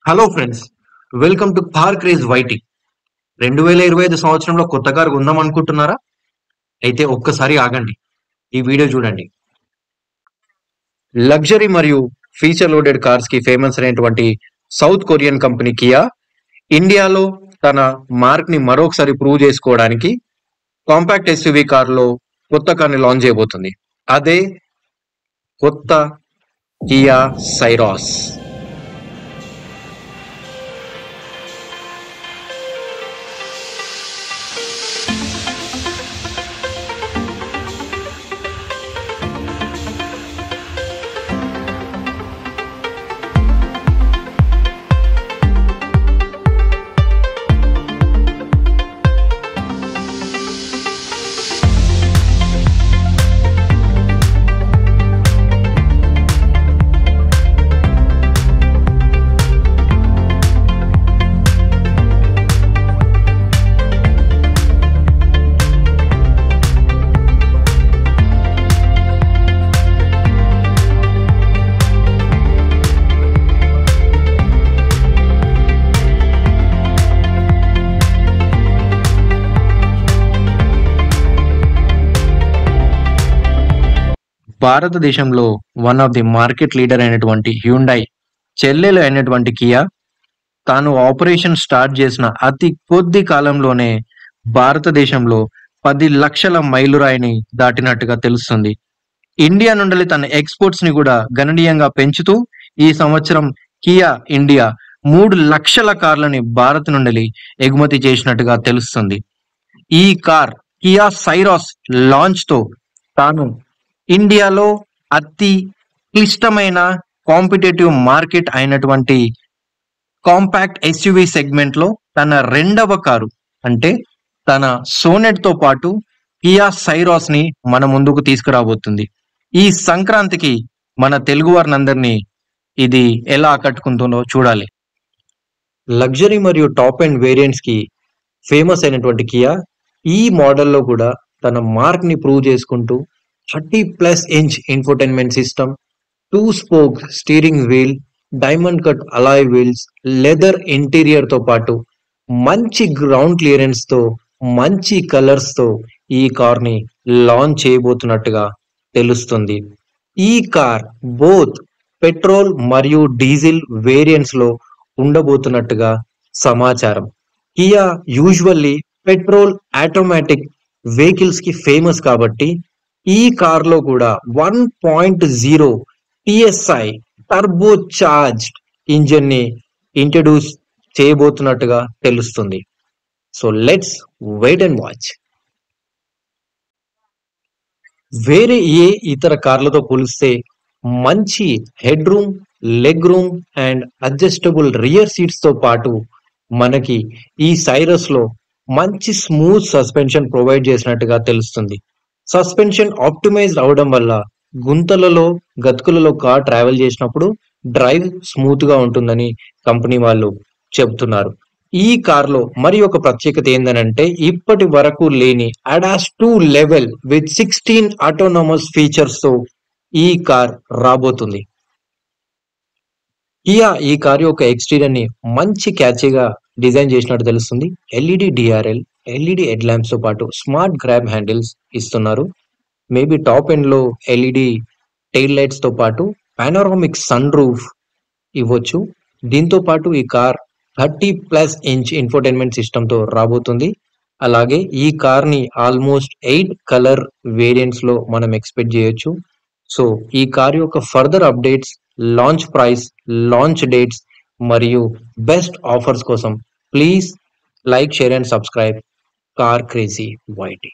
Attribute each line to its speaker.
Speaker 1: Hello friends, welcome to car craze YT. 2025 సంవత్సరంలో కొత్త car కొందాం అనుకుంటున్నారా? అయితే ఒక్కసారి ఆగండి, ఈ వీడియో చూడండి. లగ్జరీ మరియు ఫీచర్ లోడెడ్ కార్స్ కి ఫేమస్ అయినటువంటి సౌత్ కొరియన్ కంపెనీ కియా ఇండియాలో తన మార్క్ ని మరొకసారి ప్రూవ్ చేసుకోవడానికి కాంపాక్ట్ ఎస్యూవీ కారులో కొత్త కార్ని లాంచ్ చేయబోతుంది. అదే కొత్త కియా సైరాస్. భారతదేశంలో one of the market leader అయినటువంటి హ్యుండై చెల్లెలు అయినటువంటి కియా తాను ఆపరేషన్ స్టార్ట్ చేసిన అతి కొద్ది కాలంలోనే భారతదేశంలో 10 లక్షల మైలురాయిని దాటినట్టుగా తెలుస్తుంది. ఇండియా నుండి తన ఎక్స్పోర్ట్స్ ని కూడా గణనీయంగా పెంచుతూ ఈ సంవత్సరం కియా ఇండియా 3 లక్షల కార్లని భారత్ నుండి ఎగుమతి చేసినట్టుగా తెలుస్తుంది. ఈ కార్ కియా సైరాస్ లాంచ్ తో తాను ఇండియాలో అతి క్లిష్టమైన కాంపిటేటివ్ మార్కెట్ అయినటువంటి కాంపాక్ట్ ఎస్యూవీ సెగ్మెంట్ లో తన రెండవ కారు అంటే తన సోనెట్ తో పాటు కియా సైరాస్ ని మన ముందుకు తీసుకురాబోతుంది. ఈ సంక్రాంతికి మన తెలుగు వారినందరినీ ఇది ఎలా ఆకట్టుకుంటుందో చూడాలి. లగ్జరీ మరియు టాప్ అండ్ వేరియంట్స్ కి ఫేమస్ అయినటువంటి కియా ఈ మోడల్లో కూడా తన మార్క్ ని ప్రూవ్ చేసుకుంటూ 30+ inch infotainment system, 2 spoke steering wheel, diamond cut alloy wheels, leather interior తో పాటు మంచి గ్రౌండ్ క్లియరెన్స్ తో మంచి కలర్స్ తో ఈ కార్ ని లాంచ్ చేయబోతున్నట్టుగా తెలుస్తుంది. ఈ కార్ బోత్ పెట్రోల్ మరియు డీజిల్ వేరియంట్స్ లో ఉండబోతున్నట్టుగా సమాచారం. Kia usually petrol automatic vehicles కి ఫేమస్ కాబట్టి ఈ కార్ లో కూడా 1.0 TSI టర్బో చార్జ్డ్ ఇంజిన్ ని ఇంట్రడ్యూస్ చేయబోతున్నట్టుగా తెలుస్తుంది. So let's wait and watch. వేరే ఏ ఇతర కార్లతో పోలిస్తే మంచి head room, leg room and adjustable rear seats తో పాటు మనకి ఈ సైరస్ లో మంచి స్మూత్ సస్పెన్షన్ ప్రొవైడ్ చేసినట్టుగా తెలుస్తుంది. సస్పెన్షన్ ఆప్టిమైజ్డ్ అవడం వల్ల గుంతలలో గతుకులలో కార్ ట్రావెల్ చేసినప్పుడు డ్రైవ్ స్మూత్ గా ఉంటుందని కంపెనీ వాళ్ళు చెబుతున్నారు. ఈ కార్ లో మరి ఒక ప్రత్యేకత ఏంటంటే ఇప్పటి వరకు లేని ADAS 2 level with 16 autonomous features తో ఈ కార్ రాబోతుంది. కియా ఈ కార్ యొక్క ఎక్స్టీరియర్ ని మంచి క్యాచీగా డిజైన్ చేసినట్టు తెలుస్తుంది. LED DRL, LED head lamps తో పాటు స్మార్ట్ గ్రాబ్ హ్యాండిల్స్ ఇస్తున్నారు. మేబీ టాప్ ఎండ్ లో LED టైల్ లైట్స్ తో పాటు పానోరామిక్ సన్ రూఫ్ ఇవ్వచ్చు. దీంతో పాటు ఈ కార్ 30+ ఇంచ్ ఇన్ఫోటైన్మెంట్ సిస్టమ్ తో రాబోతుంది. అలాగే ఈ కార్ ని ఆల్మోస్ట్ 8 కలర్ వేరియంట్స్ లో మనం ఎక్స్పెక్ట్ చేయొచ్చు. సో ఈ కార్ యొక్క further updates, launch price, launch dates మరియు బెస్ట్ ఆఫర్స్ కోసం please like, share and subscribe car crazy YT.